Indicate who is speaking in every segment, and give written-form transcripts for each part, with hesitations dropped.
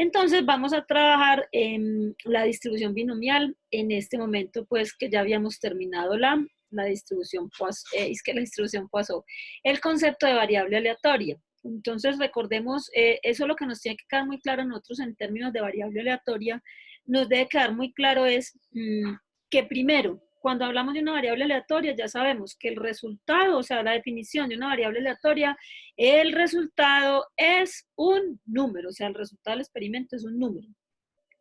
Speaker 1: Entonces vamos a trabajar en la distribución binomial. En este momento, pues que ya habíamos terminado la distribución, es que la distribución Poisson, el concepto de variable aleatoria. Entonces recordemos, eso lo que nos tiene que quedar muy claro a nosotros en términos de variable aleatoria, nos debe quedar muy claro es que primero, cuando hablamos de una variable aleatoria, ya sabemos que el resultado, o sea, la definición de una variable aleatoria, el resultado es un número, o sea, el resultado del experimento es un número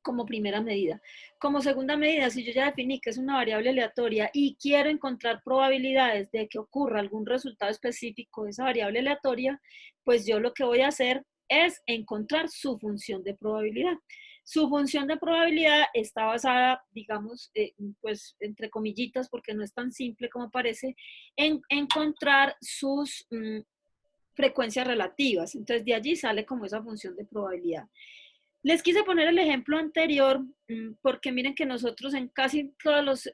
Speaker 1: como primera medida. Como segunda medida, si yo ya definí que es una variable aleatoria y quiero encontrar probabilidades de que ocurra algún resultado específico de esa variable aleatoria, pues yo lo que voy a hacer es encontrar su función de probabilidad. Su función de probabilidad está basada, digamos, pues entre comillitas, porque no es tan simple como parece, en encontrar sus frecuencias relativas. Entonces, de allí sale como esa función de probabilidad. Les quise poner el ejemplo anterior porque miren que nosotros en casi todos,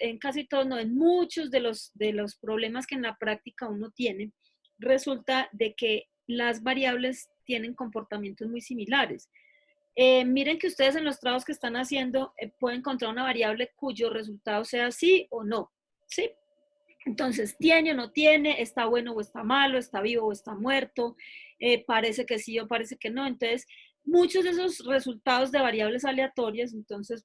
Speaker 1: no, en muchos de los problemas que en la práctica uno tiene, resulta de que las variables tienen comportamientos muy similares. Miren que ustedes en los trabajos que están haciendo pueden encontrar una variable cuyo resultado sea sí o no, ¿sí? Entonces, tiene o no tiene, está bueno o está malo, está vivo o está muerto, parece que sí o parece que no. Entonces, muchos de esos resultados de variables aleatorias, entonces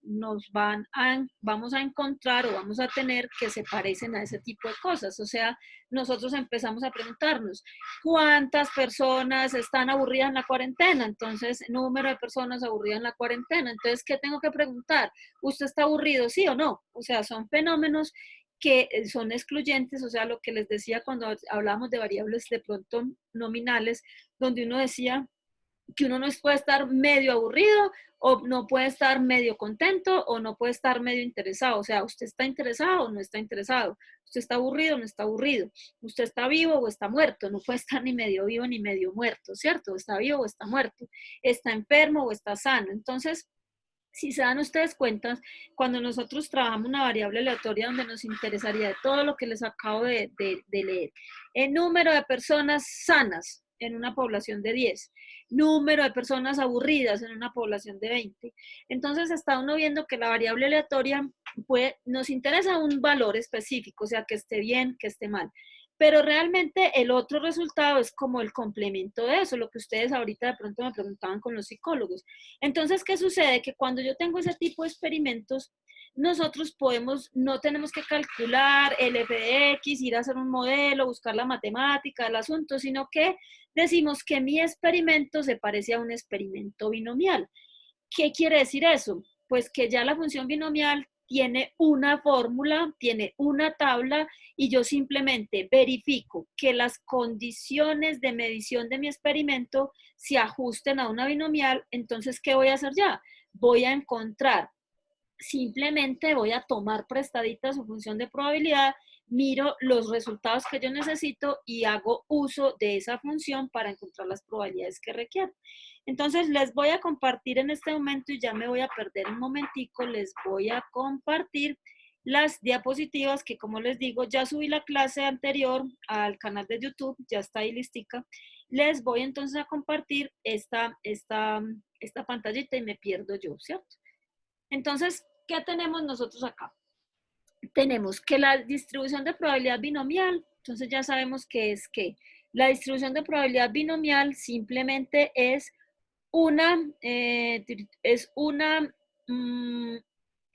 Speaker 1: vamos a encontrar o vamos a tener que se parecen a ese tipo de cosas. O sea, nosotros empezamos a preguntarnos, ¿cuántas personas están aburridas en la cuarentena? Entonces, número de personas aburridas en la cuarentena. Entonces, ¿qué tengo que preguntar? ¿Usted está aburrido, sí o no? O sea, son fenómenos que son excluyentes, o sea, lo que les decía cuando hablamos de variables de pronto nominales, donde uno decía que uno no puede estar medio aburrido o no puede estar medio contento o no puede estar medio interesado, o sea, usted está interesado o no está interesado, usted está aburrido o no está aburrido, usted está vivo o está muerto, no puede estar ni medio vivo ni medio muerto, ¿cierto? Está vivo o está muerto, está enfermo o está sano. Entonces, si se dan ustedes cuenta, cuando nosotros trabajamos una variable aleatoria donde nos interesaría de todo lo que les acabo de leer, el número de personas sanas en una población de 10, número de personas aburridas en una población de 20. Entonces está uno viendo que la variable aleatoria nos interesa un valor específico, o sea, que esté bien, que esté mal. Pero realmente el otro resultado es como el complemento de eso, lo que ustedes ahorita de pronto me preguntaban con los psicólogos. Entonces, ¿qué sucede? Que cuando yo tengo ese tipo de experimentos, nosotros no tenemos que calcular el f de x, ir a hacer un modelo, buscar la matemática del asunto, sino que decimos que mi experimento se parece a un experimento binomial. ¿Qué quiere decir eso? Pues que ya la función binomial tiene una fórmula, tiene una tabla y yo simplemente verifico que las condiciones de medición de mi experimento se ajusten a una binomial. Entonces, ¿qué voy a hacer ya? Voy a encontrar, simplemente voy a tomar prestadita su función de probabilidad, miro los resultados que yo necesito y hago uso de esa función para encontrar las probabilidades que requiero. Entonces les voy a compartir en este momento y ya me voy a perder un momentico, les voy a compartir las diapositivas que, como les digo, ya subí la clase anterior al canal de YouTube, ya está ahí listica. Les voy entonces a compartir esta pantallita y me pierdo yo, ¿cierto? Entonces, ¿qué tenemos nosotros acá? Tenemos que la distribución de probabilidad binomial, entonces ya sabemos que es que la distribución de probabilidad binomial simplemente es una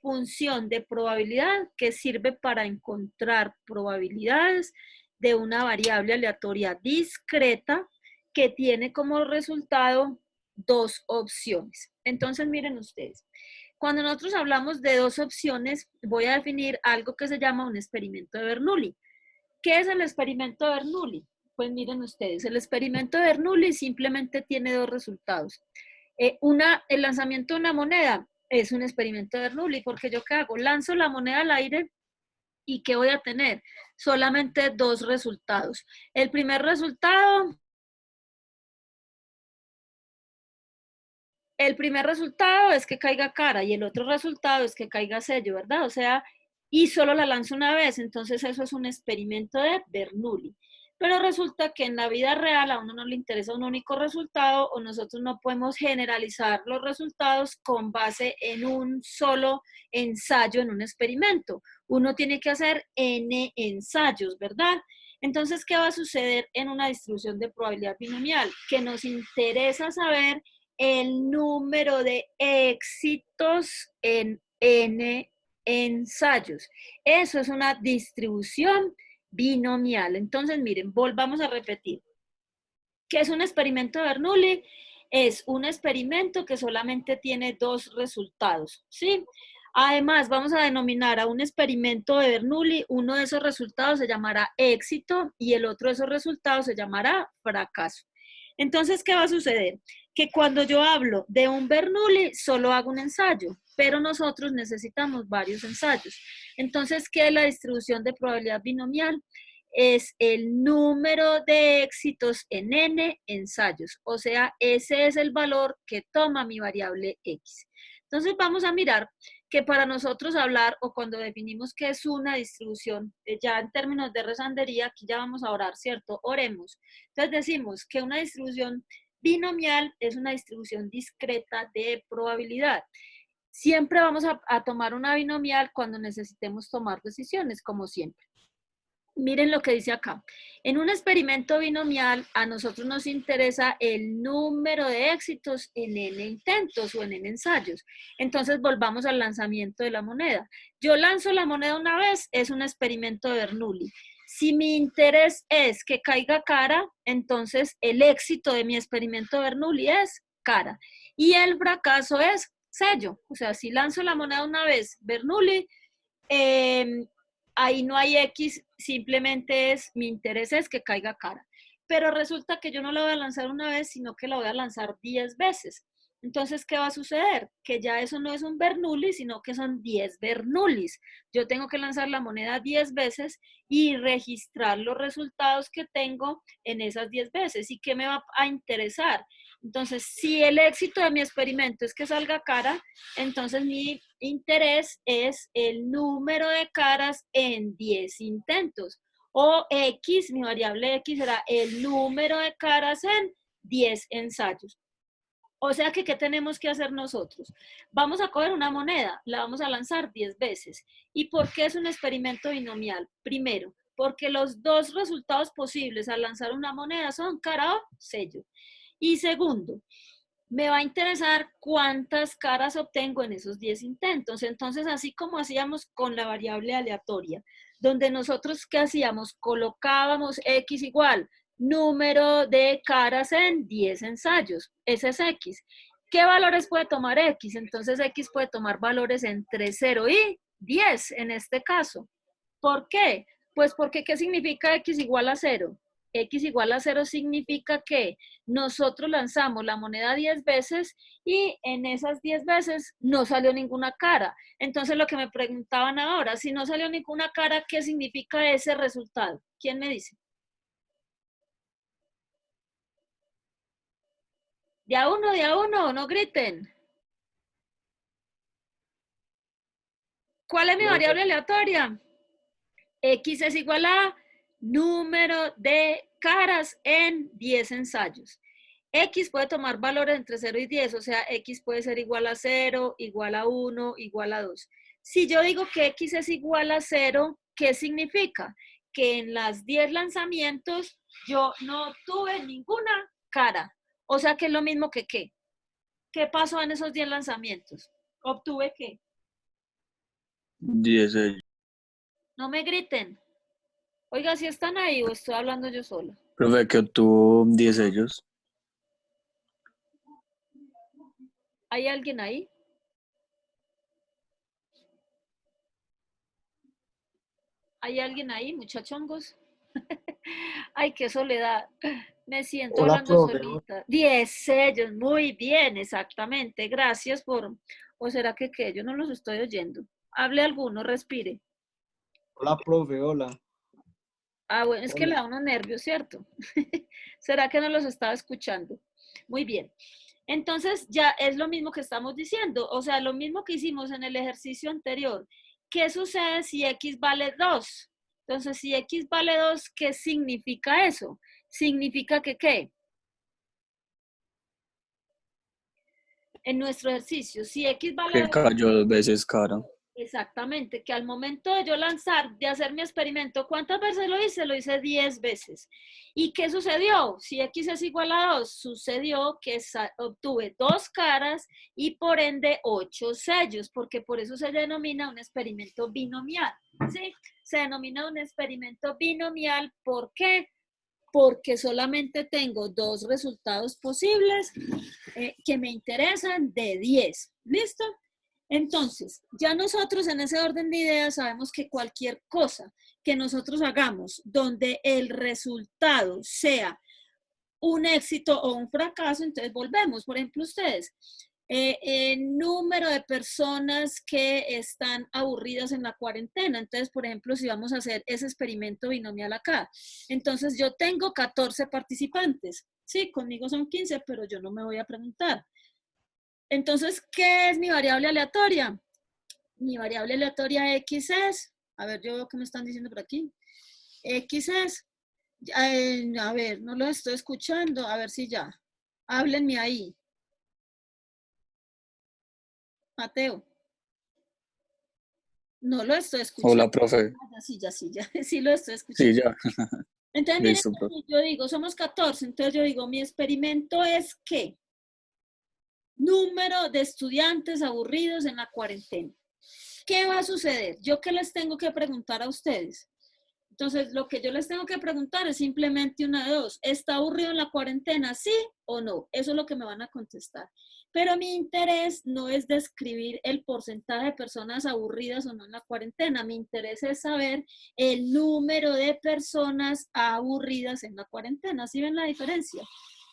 Speaker 1: función de probabilidad que sirve para encontrar probabilidades de una variable aleatoria discreta que tiene como resultado dos opciones. Entonces, miren ustedes, cuando nosotros hablamos de dos opciones, voy a definir algo que se llama un experimento de Bernoulli. ¿Qué es el experimento de Bernoulli? Pues miren ustedes, el experimento de Bernoulli simplemente tiene dos resultados. El lanzamiento de una moneda es un experimento de Bernoulli, porque yo ¿qué hago? Lanzo la moneda al aire y ¿qué voy a tener? Solamente dos resultados. El primer resultado es que caiga cara y el otro resultado es que caiga sello, ¿verdad? O sea, y solo la lanzo una vez, entonces eso es un experimento de Bernoulli. Pero resulta que en la vida real a uno no le interesa un único resultado o nosotros no podemos generalizar los resultados con base en un solo ensayo, en un experimento. Uno tiene que hacer N ensayos, ¿verdad? Entonces, ¿qué va a suceder en una distribución de probabilidad binomial? Que nos interesa saber el número de éxitos en N ensayos. Eso es una distribución binomial. Entonces, miren, volvamos a repetir. ¿Qué es un experimento de Bernoulli? Es un experimento que solamente tiene dos resultados, ¿sí? Además, vamos a denominar a un experimento de Bernoulli, uno de esos resultados se llamará éxito y el otro de esos resultados se llamará fracaso. Entonces, ¿qué va a suceder? Que cuando yo hablo de un Bernoulli, solo hago un ensayo, pero nosotros necesitamos varios ensayos. Entonces, ¿qué es la distribución de probabilidad binomial? Es el número de éxitos en n ensayos, o sea, ese es el valor que toma mi variable x. Entonces vamos a mirar que para nosotros hablar o cuando definimos qué es una distribución, ya en términos de rezandería, aquí ya vamos a orar, ¿cierto? Oremos. Entonces decimos que una distribución binomial es una distribución discreta de probabilidad. Siempre vamos a tomar una binomial cuando necesitemos tomar decisiones, como siempre. Miren lo que dice acá. En un experimento binomial, a nosotros nos interesa el número de éxitos en n intentos o en n ensayos. Entonces, volvamos al lanzamiento de la moneda. Yo lanzo la moneda una vez, es un experimento de Bernoulli. Si mi interés es que caiga cara, entonces el éxito de mi experimento de Bernoulli es cara. Y el fracaso es sello. O sea, si lanzo la moneda una vez, Bernoulli, ahí no hay X, simplemente es, mi interés es que caiga cara. Pero resulta que yo no la voy a lanzar una vez, sino que la voy a lanzar 10 veces. Entonces, ¿qué va a suceder? Que ya eso no es un Bernoulli, sino que son 10 Bernoullis. Yo tengo que lanzar la moneda 10 veces y registrar los resultados que tengo en esas 10 veces. ¿Y qué me va a interesar? Entonces, si el éxito de mi experimento es que salga cara, entonces mi interés es el número de caras en 10 intentos. O X, mi variable X será el número de caras en 10 ensayos. O sea que, ¿qué tenemos que hacer nosotros? Vamos a coger una moneda, la vamos a lanzar 10 veces. ¿Y por qué es un experimento binomial? Primero, porque los dos resultados posibles al lanzar una moneda son cara o sello. Y segundo, me va a interesar cuántas caras obtengo en esos 10 intentos. Entonces, así como hacíamos con la variable aleatoria, donde nosotros, ¿qué hacíamos? Colocábamos X igual número de caras en 10 ensayos. Ese es X. ¿Qué valores puede tomar X? Entonces, X puede tomar valores entre 0 y 10 en este caso. ¿Por qué? Pues porque, ¿qué significa X igual a 0? X igual a 0 significa que nosotros lanzamos la moneda 10 veces y en esas 10 veces no salió ninguna cara. Entonces lo que me preguntaban ahora, si no salió ninguna cara, ¿qué significa ese resultado? ¿Quién me dice? De a uno, no griten. ¿Cuál es mi variable aleatoria? X es igual a número de caras en 10 ensayos. X puede tomar valores entre 0 y 10, o sea, X puede ser igual a 0, igual a 1, igual a 2. Si yo digo que X es igual a 0, ¿qué significa? Que en las 10 lanzamientos yo no obtuve ninguna cara. O sea, que es lo mismo que ¿qué? ¿Qué pasó en esos 10 lanzamientos? ¿Obtuve qué?
Speaker 2: 10 sellos.
Speaker 1: No me griten. Oiga, si están ahí o estoy hablando yo sola.
Speaker 2: Profe, que obtuvo 10 sellos.
Speaker 1: ¿Hay alguien ahí? ¿Hay alguien ahí, muchachongos? Ay, qué soledad. Me siento
Speaker 3: Hola,
Speaker 1: hablando
Speaker 3: profe.
Speaker 1: solita. 10 sellos, muy bien, exactamente. Gracias por... ¿O será que qué? Yo no los estoy oyendo. Hable alguno, respire.
Speaker 3: Hola, profe. Hola.
Speaker 1: Ah, bueno, es que le
Speaker 3: Hola.
Speaker 1: da unos nervios, ¿cierto? ¿Será que no los estaba escuchando? Muy bien. Entonces, ya es lo mismo que estamos diciendo, o sea, lo mismo que hicimos en el ejercicio anterior. ¿Qué sucede si X vale 2? Entonces, si X vale 2, ¿qué significa eso? Significa que, ¿qué? En nuestro ejercicio, si X vale
Speaker 2: Que
Speaker 1: 2,
Speaker 2: cayó 2 veces cara.
Speaker 1: exactamente, que al momento de yo lanzar, de hacer mi experimento, ¿cuántas veces lo hice? Lo hice 10 veces. ¿Y qué sucedió? Si X es igual a 2, sucedió que obtuve 2 caras y por ende 8 sellos, porque por eso se denomina un experimento binomial, ¿sí? Se denomina un experimento binomial, ¿por qué? Porque solamente tengo 2 resultados posibles que me interesan de 10. ¿Listo? Entonces, ya nosotros en ese orden de ideas sabemos que cualquier cosa que nosotros hagamos donde el resultado sea un éxito o un fracaso, entonces volvemos. Por ejemplo, ustedes, el número de personas que están aburridas en la cuarentena. Entonces, por ejemplo, si vamos a hacer ese experimento binomial acá, entonces yo tengo 14 participantes. Sí, conmigo son 15, pero yo no me voy a preguntar. Entonces, ¿qué es mi variable aleatoria? Mi variable aleatoria X es, a ver, yo, ¿qué me están diciendo por aquí? X es, a ver, no lo estoy escuchando, a ver si ya. Háblenme ahí. Mateo. No lo estoy escuchando.
Speaker 2: Hola, profe.
Speaker 1: Ya, sí lo estoy
Speaker 2: Sí,
Speaker 1: escuchando.
Speaker 2: ya.
Speaker 1: Entonces, miren,
Speaker 2: Listo, profe.
Speaker 1: yo digo, somos 14, entonces yo digo, mi experimento es ¿qué? Número de estudiantes aburridos en la cuarentena. ¿Qué va a suceder? ¿Yo qué les tengo que preguntar a ustedes? Entonces, lo que yo les tengo que preguntar es simplemente una de dos. ¿Está aburrido en la cuarentena? ¿Sí o no? Eso es lo que me van a contestar. Pero mi interés no es describir el porcentaje de personas aburridas o no en la cuarentena. Mi interés es saber el número de personas aburridas en la cuarentena. ¿Sí ven la diferencia?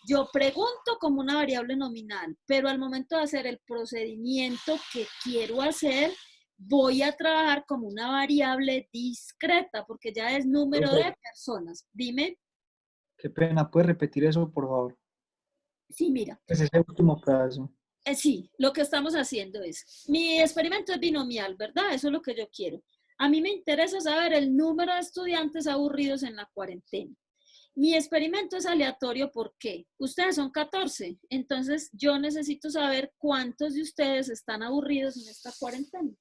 Speaker 1: Yo pregunto como una variable nominal, pero al momento de hacer el procedimiento que quiero hacer, voy a trabajar como una variable discreta, porque ya es número de personas. Dime.
Speaker 3: Qué pena, ¿puedes repetir eso, por favor?
Speaker 1: Sí, mira.
Speaker 3: Es ese último pedazo.
Speaker 1: Sí, lo que estamos haciendo es, mi experimento es binomial, ¿verdad? Eso es lo que yo quiero. A mí me interesa saber el número de estudiantes aburridos en la cuarentena. Mi experimento es aleatorio, ¿por qué? Ustedes son 14, entonces yo necesito saber cuántos de ustedes están aburridos en esta cuarentena.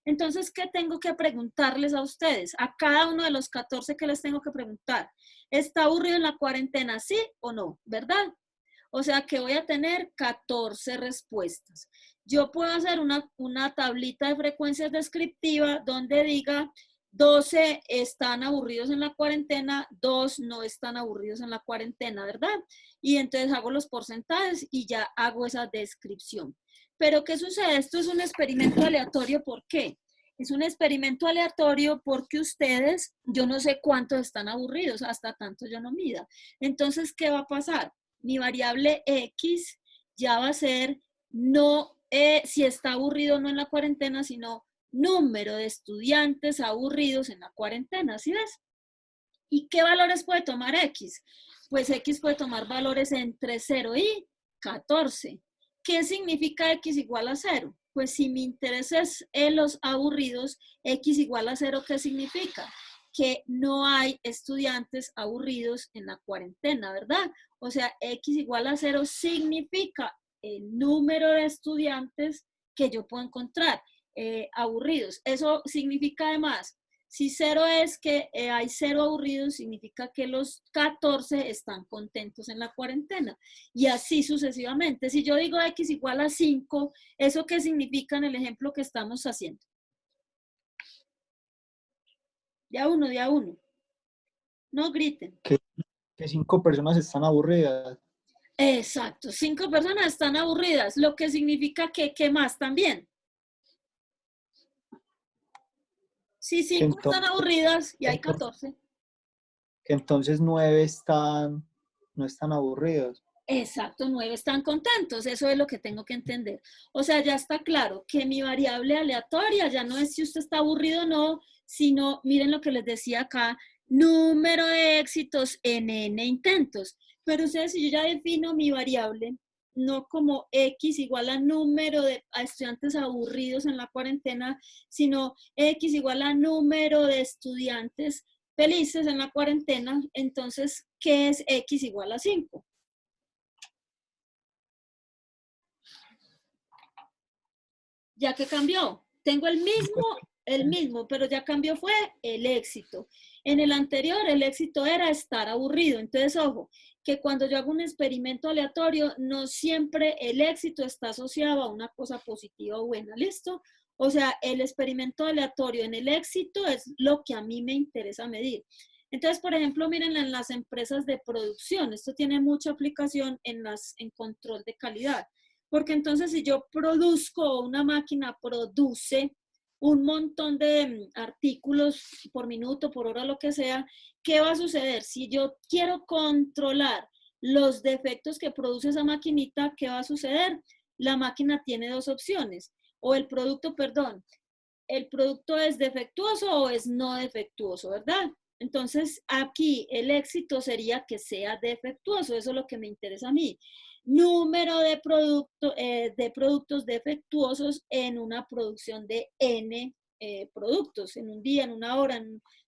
Speaker 1: Entonces, ¿qué tengo que preguntarles a ustedes? A cada uno de los 14 que les tengo que preguntar. ¿Está aburrido en la cuarentena? ¿Sí o no? ¿Verdad? O sea que voy a tener 14 respuestas. Yo puedo hacer una tablita de frecuencias descriptiva donde diga 12 están aburridos en la cuarentena, 2 no están aburridos en la cuarentena, ¿verdad? Y entonces hago los porcentajes y ya hago esa descripción. Pero ¿qué sucede? Esto es un experimento aleatorio. ¿Por qué? Es un experimento aleatorio porque ustedes, yo no sé cuántos están aburridos, hasta tanto yo no mida. Entonces, ¿qué va a pasar? Mi variable X ya va a ser no si está aburrido o no en la cuarentena, sino número de estudiantes aburridos en la cuarentena, ¿sí ves? ¿Y qué valores puede tomar X? Pues X puede tomar valores entre 0 y 14. ¿Qué significa X igual a 0? Pues si mi interés es en los aburridos, X igual a 0, ¿qué significa? Que no hay estudiantes aburridos en la cuarentena, ¿verdad? O sea, X igual a 0 significa el número de estudiantes que yo puedo encontrar aburridos. Eso significa además, si 0 es que hay 0 aburridos, significa que los 14 están contentos en la cuarentena. Y así sucesivamente. Si yo digo X igual a 5, ¿eso qué significa en el ejemplo que estamos haciendo? De a uno. No griten.
Speaker 3: Que 5 personas están aburridas.
Speaker 1: Exacto, 5 personas están aburridas, lo que significa que, ¿qué más también? Si 5 están aburridas y hay 14.
Speaker 3: Que entonces 9 no están aburridos.
Speaker 1: Exacto, 9 están contentos, eso es lo que tengo que entender. O sea, ya está claro que mi variable aleatoria ya no es si usted está aburrido o no, sino, miren lo que les decía acá, número de éxitos en n intentos. Pero ustedes, si yo ya defino mi variable, no como X igual a número de estudiantes aburridos en la cuarentena, sino X igual a número de estudiantes felices en la cuarentena, entonces, ¿qué es X igual a 5? Ya que cambió, tengo el mismo, pero ya cambió fue el éxito. En el anterior, el éxito era estar aburrido. Entonces, ojo, que cuando yo hago un experimento aleatorio, no siempre el éxito está asociado a una cosa positiva o buena, ¿listo? O sea, el experimento aleatorio en el éxito es lo que a mí me interesa medir. Entonces, por ejemplo, miren en las empresas de producción, esto tiene mucha aplicación en control de calidad. Porque entonces si yo produzco, una máquina produce un montón de artículos por minuto, por hora, lo que sea, ¿qué va a suceder? Si yo quiero controlar los defectos que produce esa maquinita, ¿qué va a suceder? La máquina tiene dos opciones, o el producto, perdón, el producto es defectuoso o es no defectuoso, ¿verdad? Entonces, aquí el éxito sería que sea defectuoso, eso es lo que me interesa a mí. Número de productos defectuosos en una producción de N productos, en un día, en una hora,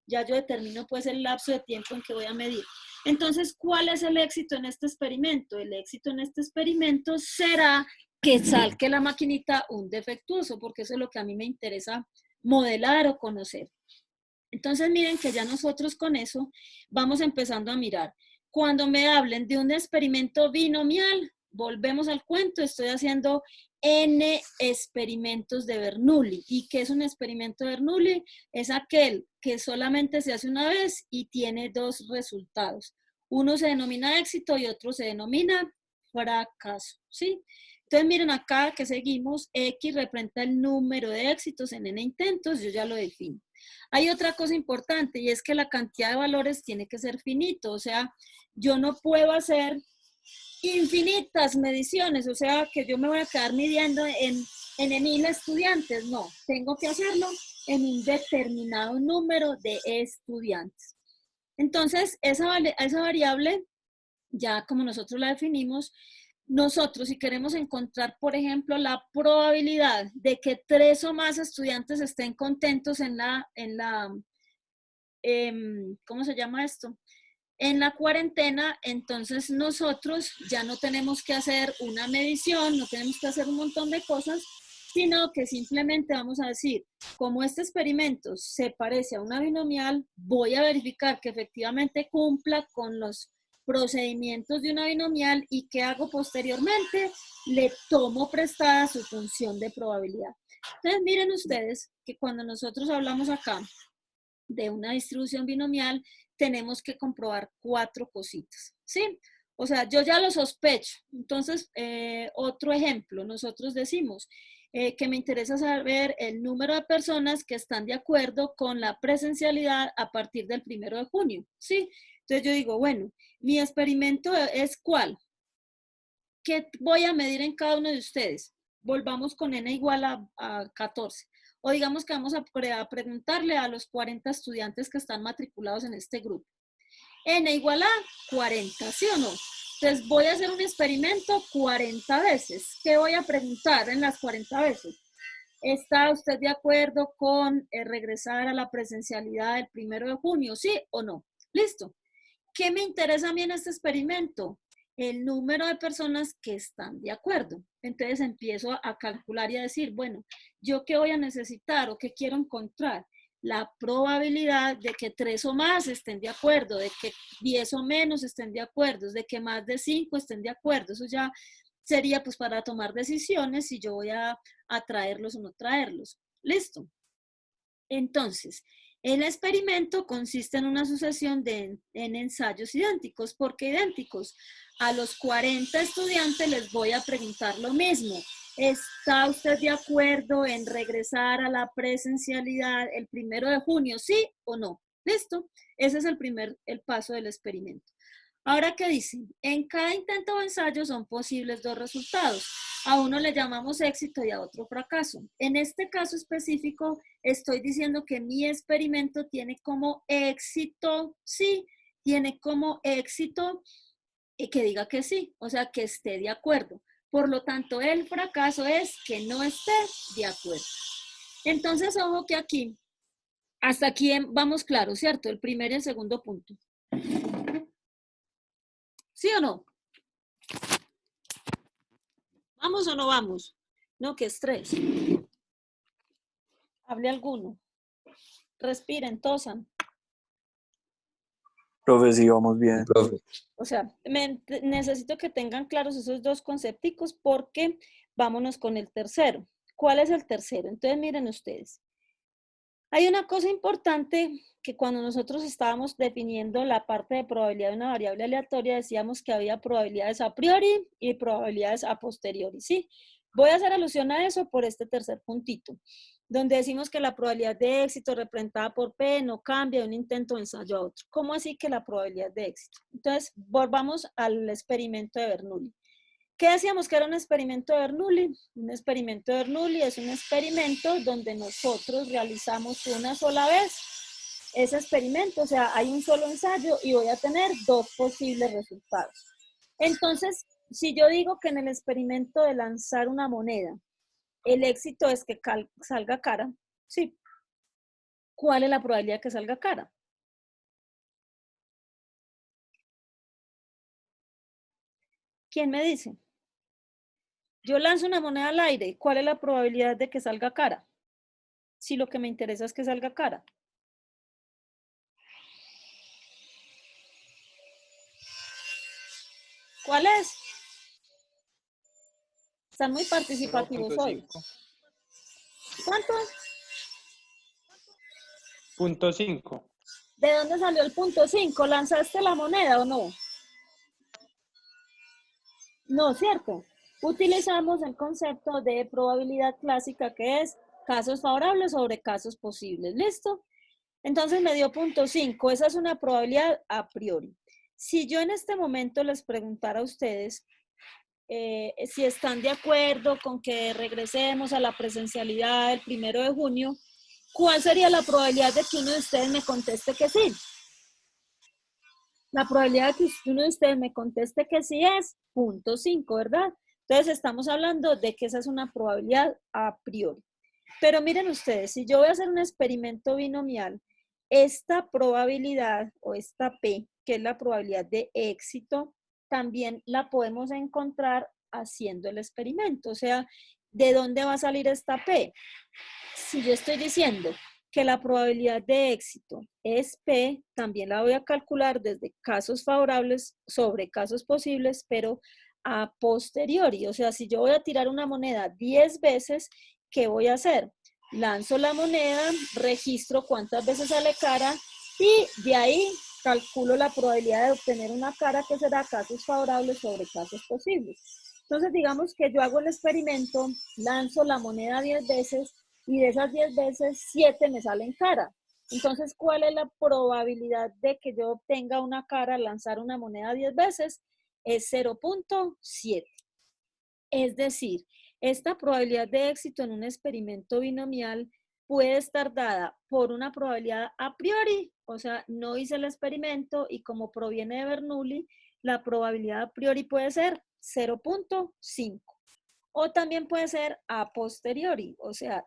Speaker 1: ya yo determino pues el lapso de tiempo en que voy a medir. Entonces, ¿cuál es el éxito en este experimento? El éxito en este experimento será que salque la maquinita un defectuoso, porque eso es lo que a mí me interesa modelar o conocer. Entonces miren que ya nosotros con eso vamos empezando a mirar. Cuando me hablen de un experimento binomial, volvemos al cuento, estoy haciendo N experimentos de Bernoulli. ¿Y qué es un experimento de Bernoulli? Es aquel que solamente se hace una vez y tiene dos resultados. Uno se denomina éxito y otro se denomina fracaso, ¿sí? Entonces miren acá que seguimos, X representa el número de éxitos en N intentos, yo ya lo defino. Hay otra cosa importante y es que la cantidad de valores tiene que ser finito, o sea, yo no puedo hacer infinitas mediciones, o sea, que yo me voy a quedar midiendo en 1000 estudiantes, no, tengo que hacerlo en un determinado número de estudiantes. Entonces, esa variable, ya como nosotros la definimos, nosotros si queremos encontrar, por ejemplo, la probabilidad de que 3 o más estudiantes estén contentos ¿cómo se llama esto? En la cuarentena, entonces nosotros ya no tenemos que hacer una medición, no tenemos que hacer un montón de cosas, sino que simplemente vamos a decir, como este experimento se parece a una binomial, voy a verificar que efectivamente cumpla con los procedimientos de una binomial y ¿qué hago posteriormente? Le tomo prestada su función de probabilidad. Entonces miren ustedes que cuando nosotros hablamos acá de una distribución binomial, tenemos que comprobar 4 cositas, ¿sí? O sea, yo ya lo sospecho. Entonces, otro ejemplo, nosotros decimos que me interesa saber el número de personas que están de acuerdo con la presencialidad a partir del 1 de junio, ¿sí? Entonces yo digo, bueno, mi experimento es ¿cuál? ¿Qué voy a medir en cada uno de ustedes? Volvamos con n igual a 14. O digamos que vamos a preguntarle a los 40 estudiantes que están matriculados en este grupo. N igual a 40, ¿sí o no? Entonces voy a hacer un experimento 40 veces. ¿Qué voy a preguntar en las 40 veces? ¿Está usted de acuerdo con regresar a la presencialidad el 1 de junio? ¿Sí o no? Listo. ¿Qué me interesa a mí en este experimento? El número de personas que están de acuerdo. Entonces empiezo a calcular y a decir, bueno, ¿yo qué voy a necesitar o qué quiero encontrar? La probabilidad de que 3 o más estén de acuerdo, de que 10 o menos estén de acuerdo, de que más de 5 estén de acuerdo. Eso ya sería pues para tomar decisiones si yo voy a traerlos o no traerlos. Listo. Entonces, el experimento consiste en una sucesión de ensayos idénticos. ¿Por qué idénticos? A los 40 estudiantes les voy a preguntar lo mismo. ¿Está usted de acuerdo en regresar a la presencialidad el 1 de junio? ¿Sí o no? ¿Listo? Ese es el paso del experimento. Ahora, ¿qué dicen? En cada intento o ensayo son posibles 2 resultados. A uno le llamamos éxito y a otro fracaso. En este caso específico, estoy diciendo que mi experimento tiene como éxito, sí, tiene como éxito que diga que sí, o sea, que esté de acuerdo. Por lo tanto, el fracaso es que no esté de acuerdo. Entonces, ojo que aquí Hasta aquí vamos claro, ¿cierto? El primer y el segundo punto. ¿Sí o no? ¿Vamos o no vamos? No, qué estrés. Hable alguno. Respiren, tosan.
Speaker 2: Profe, sí, vamos bien.
Speaker 4: Profe.
Speaker 1: O sea, necesito que tengan claros esos dos concepticos porque vámonos con el tercero. ¿Cuál es el tercero? Entonces miren ustedes. Hay una cosa importante que cuando nosotros estábamos definiendo la parte de probabilidad de una variable aleatoria, decíamos que había probabilidades a priori y probabilidades a posteriori, ¿sí? Voy a hacer alusión a eso por este tercer puntito, donde decimos que la probabilidad de éxito representada por P no cambia de un intento de ensayo a otro. ¿Cómo así que la probabilidad de éxito? Entonces, volvamos al experimento de Bernoulli. ¿Qué decíamos que era un experimento de Bernoulli? Un experimento de Bernoulli es un experimento donde nosotros realizamos una sola vez ese experimento, o sea, hay un solo ensayo y voy a tener dos posibles resultados. Entonces, si yo digo que en el experimento de lanzar una moneda, el éxito es que salga cara, sí. ¿Cuál es la probabilidad de que salga cara? ¿Quién me dice? Yo lanzo una moneda al aire, ¿cuál es la probabilidad de que salga cara? Si lo que me interesa es que salga cara. ¿Cuál es? Están muy participativos hoy. ¿Cuánto?
Speaker 5: Punto 5.
Speaker 1: ¿De dónde salió el punto 5? ¿Lanzaste la moneda o no? No, ¿cierto? Utilizamos el concepto de probabilidad clásica que es casos favorables sobre casos posibles. ¿Listo? Entonces me dio punto 5. Esa es una probabilidad a priori. Si yo en este momento les preguntara a ustedes si están de acuerdo con que regresemos a la presencialidad el 1 de junio, ¿cuál sería la probabilidad de que uno de ustedes me conteste que sí? La probabilidad de que uno de ustedes me conteste que sí es 0.5, ¿verdad? Entonces estamos hablando de que esa es una probabilidad a priori. Pero miren ustedes, si yo voy a hacer un experimento binomial, esta probabilidad o esta P, que es la probabilidad de éxito, también la podemos encontrar haciendo el experimento. O sea, ¿de dónde va a salir esta P? Si yo estoy diciendo que la probabilidad de éxito es P, también la voy a calcular desde casos favorables sobre casos posibles, pero a posteriori. O sea, si yo voy a tirar una moneda 10 veces, ¿qué voy a hacer? Lanzo la moneda, registro cuántas veces sale cara y de ahí calculo la probabilidad de obtener una cara que será casos favorables sobre casos posibles. Entonces, digamos que yo hago el experimento, lanzo la moneda 10 veces y de esas 10 veces, 7 me salen cara. Entonces, ¿cuál es la probabilidad de que yo obtenga una cara al lanzar una moneda 10 veces? Es 0.7. Es decir, esta probabilidad de éxito en un experimento binomial puede estar dada por una probabilidad a priori, o sea, no hice el experimento y como proviene de Bernoulli, la probabilidad a priori puede ser 0.5. O también puede ser a posteriori, o sea,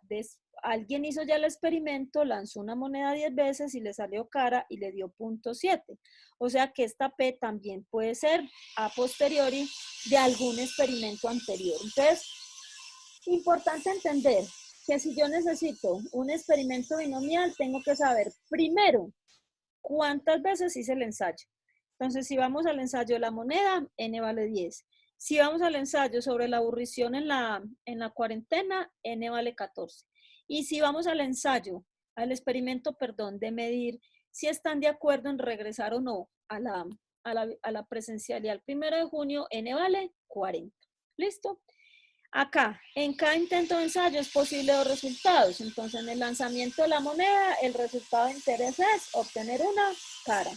Speaker 1: alguien hizo ya el experimento, lanzó una moneda 10 veces y le salió cara y le dio 0.7. O sea que esta P también puede ser a posteriori de algún experimento anterior. Entonces, importante entender que si yo necesito un experimento binomial, tengo que saber primero cuántas veces hice el ensayo. Entonces, si vamos al ensayo de la moneda, n vale 10. Si vamos al ensayo sobre la aburrición en la cuarentena, n vale 14. Y si vamos al ensayo, al experimento, perdón, de medir si están de acuerdo en regresar o no a la presencialidad el 1 de junio, n vale 40. ¿Listo? Acá, en cada intento de ensayo es posible dos resultados. Entonces, en el lanzamiento de la moneda, el resultado de interés es obtener una cara.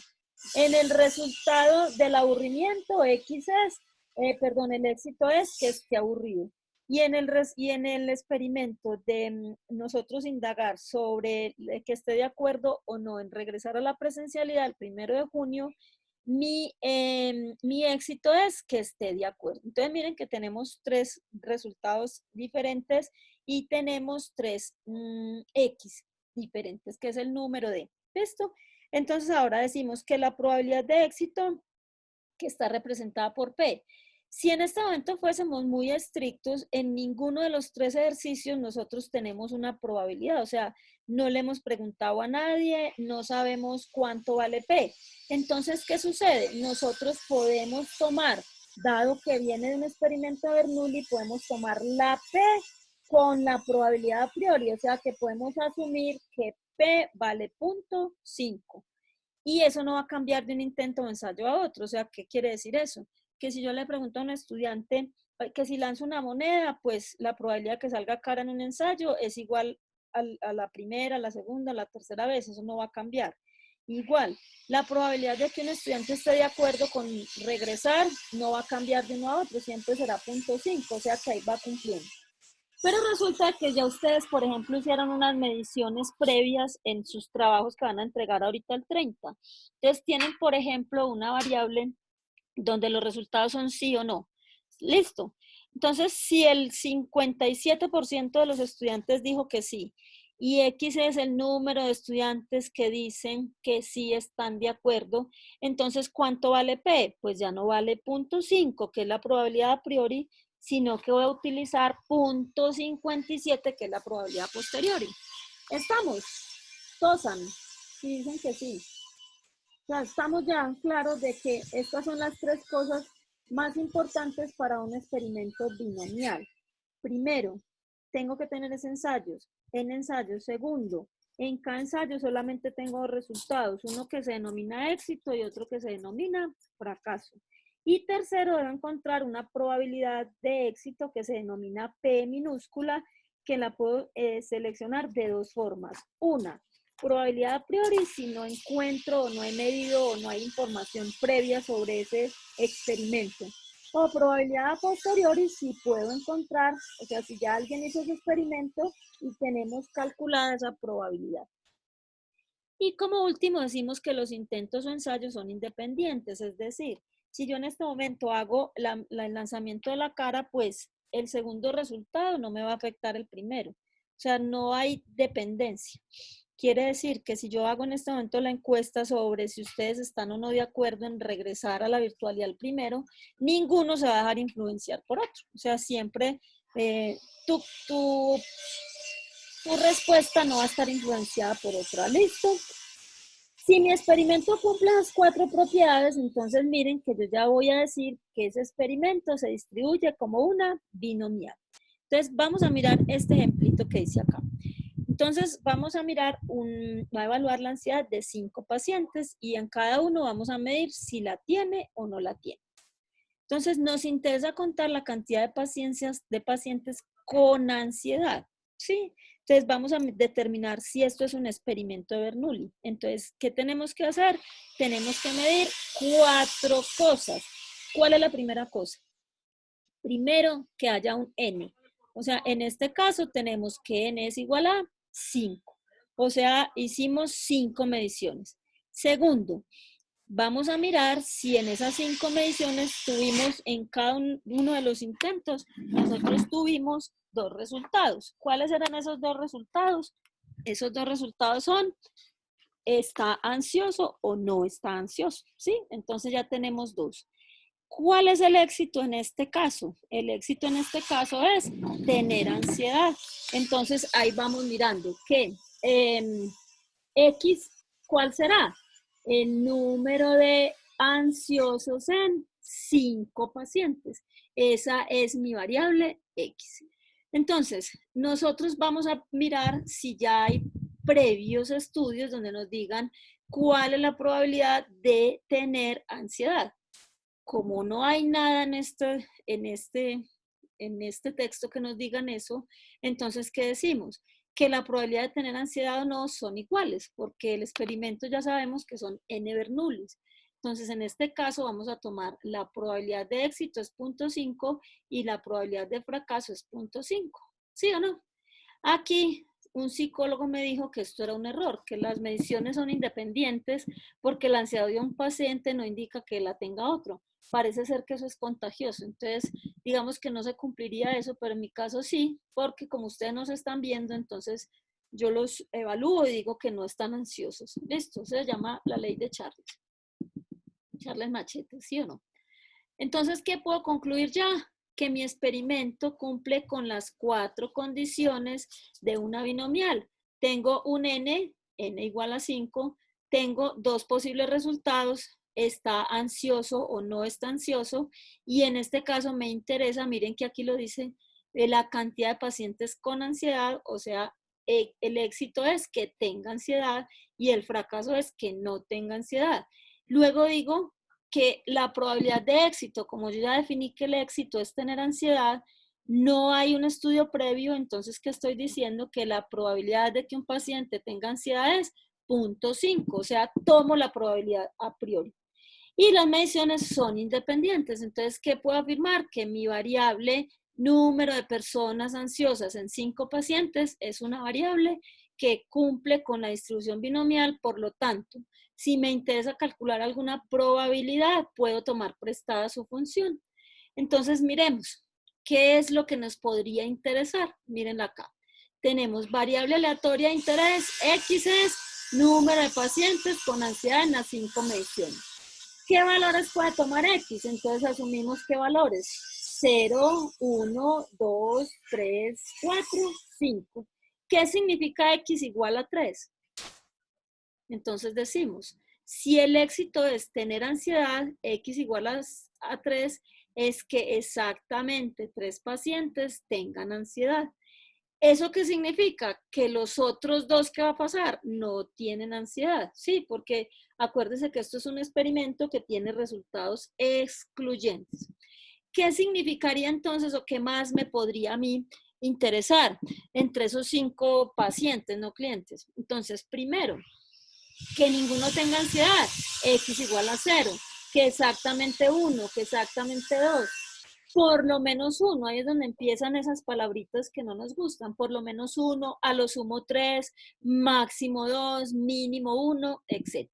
Speaker 1: En el resultado del aburrimiento, X es, el éxito es que esté aburrido. Y en el experimento de nosotros indagar sobre que esté de acuerdo o no en regresar a la presencialidad el 1 de junio, mi éxito es que esté de acuerdo. Entonces miren que tenemos tres resultados diferentes y tenemos tres X. diferentes, que es el número de. ¿Listo? Entonces ahora decimos que la probabilidad de éxito que está representada por P. Si en este momento fuésemos muy estrictos, en ninguno de los 3 ejercicios nosotros tenemos una probabilidad, o sea, no le hemos preguntado a nadie, no sabemos cuánto vale P. Entonces, ¿qué sucede? Nosotros podemos tomar, dado que viene de un experimento de Bernoulli, podemos tomar la P con la probabilidad a priori, o sea, que podemos asumir que P vale 0.5. Y eso no va a cambiar de un intento o ensayo a otro. O sea, ¿qué quiere decir eso? Que si yo le pregunto a un estudiante que si lanzo una moneda, pues la probabilidad que salga cara en un ensayo es igual a la primera, a la segunda, a la tercera vez. Eso no va a cambiar. Igual, la probabilidad de que un estudiante esté de acuerdo con regresar no va a cambiar de uno a otro. Siempre será 0.5. O sea, que ahí va cumpliendo. Pero resulta que ya ustedes, por ejemplo, hicieron unas mediciones previas en sus trabajos que van a entregar ahorita el 30. Entonces tienen, por ejemplo, una variable donde los resultados son sí o no. Listo. Entonces, si el 57% de los estudiantes dijo que sí, y X es el número de estudiantes que dicen que sí están de acuerdo, entonces, ¿cuánto vale P? Pues ya no vale 0.5, que es la probabilidad a priori, sino que voy a utilizar 0.57, que es la probabilidad posteriori. ¿Estamos? Tosan. Si dicen que sí. O sea, estamos ya claros de que estas son las 3 cosas más importantes para un experimento binomial. Primero, tengo que tener ensayos. En ensayos, segundo, en cada ensayo solamente tengo 2 resultados, uno que se denomina éxito y otro que se denomina fracaso. Y tercero, debo encontrar una probabilidad de éxito que se denomina P minúscula, que la puedo seleccionar de 2 formas. Una, probabilidad a priori si no encuentro o no he medido o no hay información previa sobre ese experimento. O probabilidad a posteriori si puedo encontrar, o sea, si ya alguien hizo ese experimento y tenemos calculada esa probabilidad. Y como último decimos que los intentos o ensayos son independientes, es decir, si yo en este momento hago el lanzamiento de la cara, pues el segundo resultado no me va a afectar el primero. O sea, no hay dependencia. Quiere decir que si yo hago en este momento la encuesta sobre si ustedes están o no de acuerdo en regresar a la virtualidad al primero, ninguno se va a dejar influenciar por otro. O sea, siempre tu respuesta no va a estar influenciada por otra. ¿Listo? Si mi experimento cumple las 4 propiedades, entonces miren que yo ya voy a decir que ese experimento se distribuye como una binomial. Entonces vamos a mirar este ejemplito que dice acá. Entonces vamos a mirar, va a evaluar la ansiedad de 5 pacientes y en cada uno vamos a medir si la tiene o no la tiene. Entonces nos interesa contar la cantidad de pacientes con ansiedad, ¿sí? Entonces vamos a determinar si esto es un experimento de Bernoulli. Entonces, ¿qué tenemos que hacer? Tenemos que medir 4 cosas. ¿Cuál es la primera cosa? Primero, que haya un N. O sea, en este caso tenemos que N es igual a 5. O sea, hicimos 5 mediciones. Segundo, vamos a mirar si en esas 5 mediciones tuvimos en cada uno de los intentos, nosotros tuvimos 2 resultados. ¿Cuáles eran esos 2 resultados? Esos 2 resultados son, ¿está ansioso o no está ansioso? ¿Sí? Entonces ya tenemos 2. ¿Cuál es el éxito en este caso? El éxito en este caso es tener ansiedad. Entonces ahí vamos mirando que X, ¿cuál será? El número de ansiosos en 5 pacientes. Esa es mi variable X. Entonces, nosotros vamos a mirar si ya hay previos estudios donde nos digan cuál es la probabilidad de tener ansiedad. Como no hay nada en este texto que nos digan eso, entonces, ¿qué decimos? Que la probabilidad de tener ansiedad o no son iguales, porque el experimento ya sabemos que son n Bernoullis. Entonces, en este caso vamos a tomar la probabilidad de éxito es 0.5 y la probabilidad de fracaso es 0.5. ¿Sí o no? Aquí un psicólogo me dijo que esto era un error, que las mediciones son independientes porque la ansiedad de un paciente no indica que la tenga otro. Parece ser que eso es contagioso. Entonces, digamos que no se cumpliría eso, pero en mi caso sí, porque como ustedes nos están viendo, entonces yo los evalúo y digo que no están ansiosos. Listo, se llama la ley de Charles. Charles Machete, ¿sí o no? Entonces, ¿qué puedo concluir ya? Que mi experimento cumple con las 4 condiciones de una binomial. Tengo un n igual a 5, tengo 2 posibles resultados, está ansioso o no está ansioso, y en este caso me interesa, miren que aquí lo dice, la cantidad de pacientes con ansiedad, o sea, el éxito es que tenga ansiedad y el fracaso es que no tenga ansiedad. Luego digo que la probabilidad de éxito, como yo ya definí que el éxito es tener ansiedad, no hay un estudio previo, entonces, ¿qué estoy diciendo? Que la probabilidad de que un paciente tenga ansiedad es 0.5, o sea, tomo la probabilidad a priori. Y las mediciones son independientes, entonces, ¿qué puedo afirmar? Que mi variable número de personas ansiosas en 5 pacientes es una variable que cumple con la distribución binomial, por lo tanto, si me interesa calcular alguna probabilidad, puedo tomar prestada su función. Entonces, miremos, ¿qué es lo que nos podría interesar? Miren acá. Tenemos variable aleatoria de interés, X es número de pacientes con ansiedad en las 5 mediciones. ¿Qué valores puede tomar X? Entonces asumimos qué valores. 0, 1, 2, 3, 4, 5. ¿Qué significa X igual a 3? Entonces decimos, si el éxito es tener ansiedad, X igual a 3, es que exactamente 3 pacientes tengan ansiedad. ¿Eso qué significa? Que los otros 2, ¿qué va a pasar? No tienen ansiedad, ¿sí? Porque acuérdense que esto es un experimento que tiene resultados excluyentes. ¿Qué significaría entonces o qué más me podría a mí interesar entre esos 5 pacientes, no clientes? Entonces, primero, que ninguno tenga ansiedad, X igual a 0, que exactamente 1, que exactamente 2, por lo menos 1, ahí es donde empiezan esas palabritas que no nos gustan, por lo menos 1, a lo sumo 3, máximo 2, mínimo 1, etc.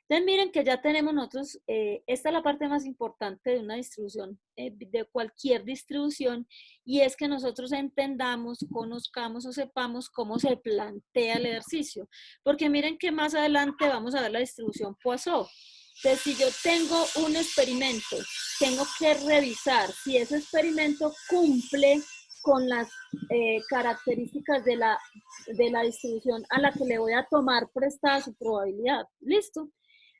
Speaker 1: Entonces miren que ya tenemos nosotros, esta es la parte más importante de una distribución, de cualquier distribución, y es que nosotros entendamos, conozcamos o sepamos cómo se plantea el ejercicio. Porque miren que más adelante vamos a ver la distribución Poisson. Entonces, si yo tengo un experimento, tengo que revisar si ese experimento cumple con las características de la distribución a la que le voy a tomar prestada su probabilidad. ¿Listo?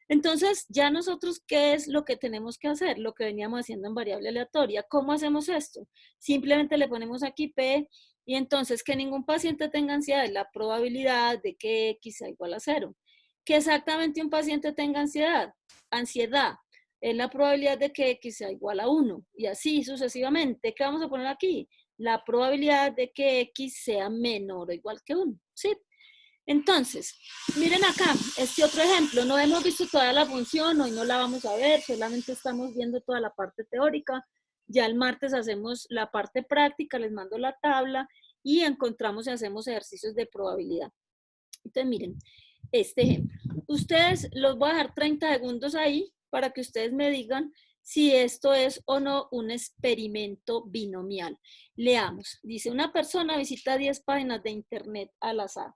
Speaker 1: Entonces, ya nosotros, ¿qué es lo que tenemos que hacer? Lo que veníamos haciendo en variable aleatoria. ¿Cómo hacemos esto? Simplemente le ponemos aquí P y entonces que ningún paciente tenga ansiedad es la probabilidad de que X sea igual a 0. Que exactamente un paciente tenga ansiedad es la probabilidad de que X sea igual a 1 y así sucesivamente. ¿Qué vamos a poner aquí? La probabilidad de que X sea menor o igual que 1. ¿Sí? Entonces, miren acá, este otro ejemplo, no hemos visto toda la función, hoy no la vamos a ver, solamente estamos viendo toda la parte teórica, ya el martes hacemos la parte práctica, les mando la tabla y encontramos y hacemos ejercicios de probabilidad. Entonces, miren, este ejemplo, ustedes los voy a dejar 30 segundos ahí para que ustedes me digan si esto es o no un experimento binomial. Leamos, dice, una persona visita 10 páginas de internet al azar.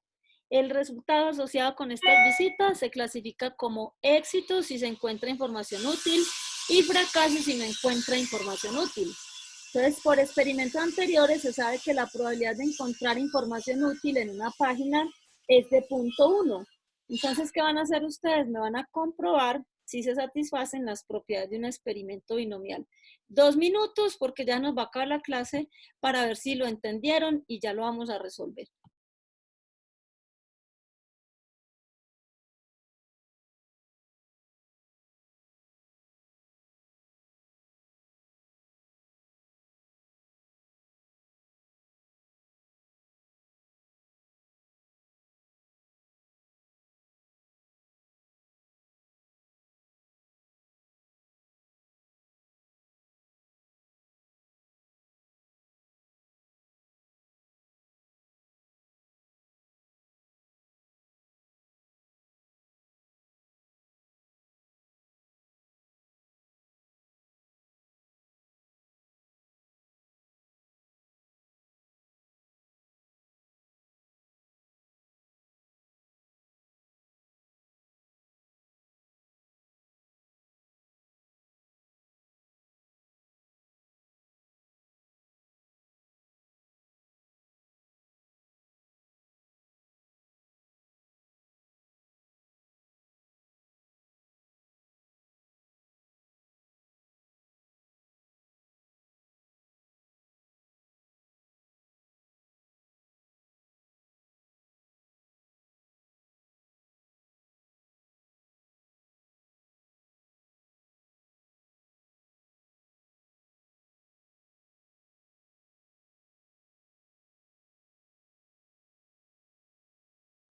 Speaker 1: El resultado asociado con estas visitas se clasifica como éxito si se encuentra información útil y fracaso si no encuentra información útil. Entonces, por experimentos anteriores se sabe que la probabilidad de encontrar información útil en una página es de 0.1. Entonces, ¿qué van a hacer ustedes? Me van a comprobar si se satisfacen las propiedades de un experimento binomial. 2 minutos porque ya nos va a acabar la clase para ver si lo entendieron y ya lo vamos a resolver.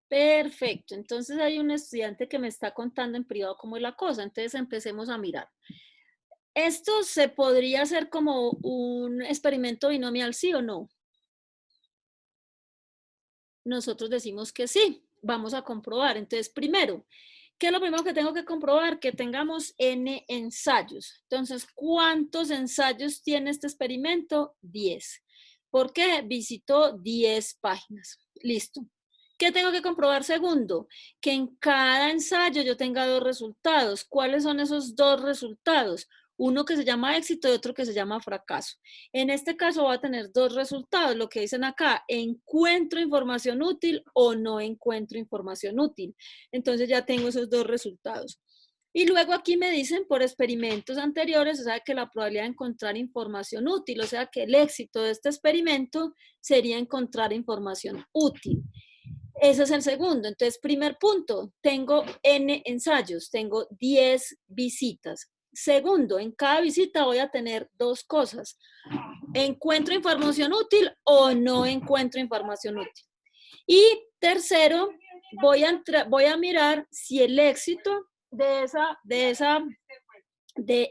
Speaker 1: Perfecto. Entonces hay un estudiante que me está contando en privado cómo es la cosa. Entonces empecemos a mirar. ¿Esto se podría hacer como un experimento binomial, sí o no? Nosotros decimos que sí. Vamos a comprobar. Entonces, primero, ¿qué es lo primero que tengo que comprobar? Que tengamos n ensayos. Entonces, ¿cuántos ensayos tiene este experimento? 10. ¿Por qué? Visitó 10 páginas. Listo. ¿Qué tengo que comprobar? Segundo, que en cada ensayo yo tenga 2 resultados. ¿Cuáles son esos 2 resultados? Uno que se llama éxito y otro que se llama fracaso. En este caso va a tener 2 resultados, lo que dicen acá, encuentro información útil o no encuentro información útil. Entonces ya tengo esos 2 resultados. Y luego aquí me dicen por experimentos anteriores, o sea que la probabilidad de encontrar información útil, o sea que el éxito de este experimento sería encontrar información útil. Ese es el segundo. Entonces, primer punto, tengo N ensayos, tengo 10 visitas. Segundo, en cada visita voy a tener 2 cosas. ¿Encuentro información útil o no encuentro información útil? Y tercero, voy a mirar si el éxito de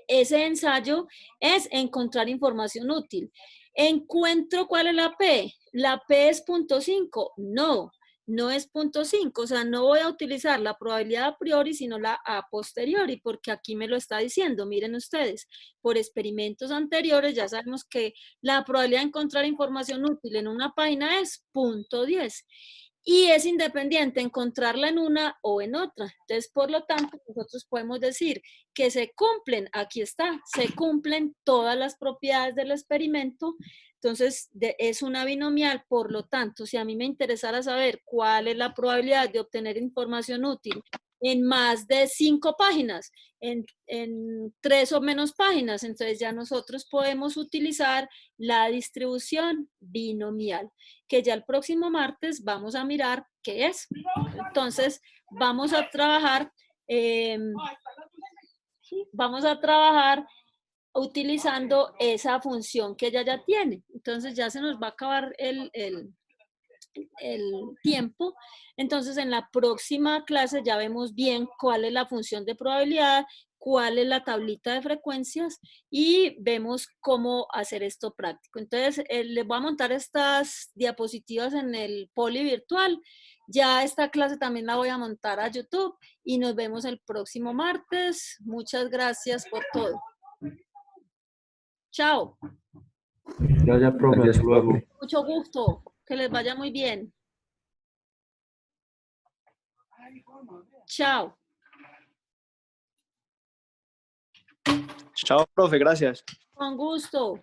Speaker 1: ese ensayo es encontrar información útil. ¿Encuentro cuál es la P? ¿La P es 0.5? No, no es 0.5, o sea, no voy a utilizar la probabilidad a priori, sino la a posteriori, porque aquí me lo está diciendo, miren ustedes, por experimentos anteriores ya sabemos que la probabilidad de encontrar información útil en una página es 0.10 y es independiente encontrarla en una o en otra. Entonces, por lo tanto, nosotros podemos decir que se cumplen, aquí está, se cumplen todas las propiedades del experimento. Entonces, es una binomial, por lo tanto, si a mí me interesara saber cuál es la probabilidad de obtener información útil en más de 5 páginas, en 3 o menos páginas, entonces ya nosotros podemos utilizar la distribución binomial, que ya el próximo martes vamos a mirar qué es. Entonces, vamos a trabajar utilizando esa función que ella ya tiene. Entonces ya se nos va a acabar el tiempo. Entonces en la próxima clase ya vemos bien cuál es la función de probabilidad, cuál es la tablita de frecuencias y vemos cómo hacer esto práctico. Entonces les voy a montar estas diapositivas en el poli virtual. Ya esta clase también la voy a montar a YouTube y nos vemos el próximo martes. Muchas gracias por todo. Chao.
Speaker 4: Gracias, profe. Hasta luego.
Speaker 1: Mucho gusto. Que les vaya muy bien. Chao.
Speaker 2: Chao, profe, gracias.
Speaker 1: Con gusto.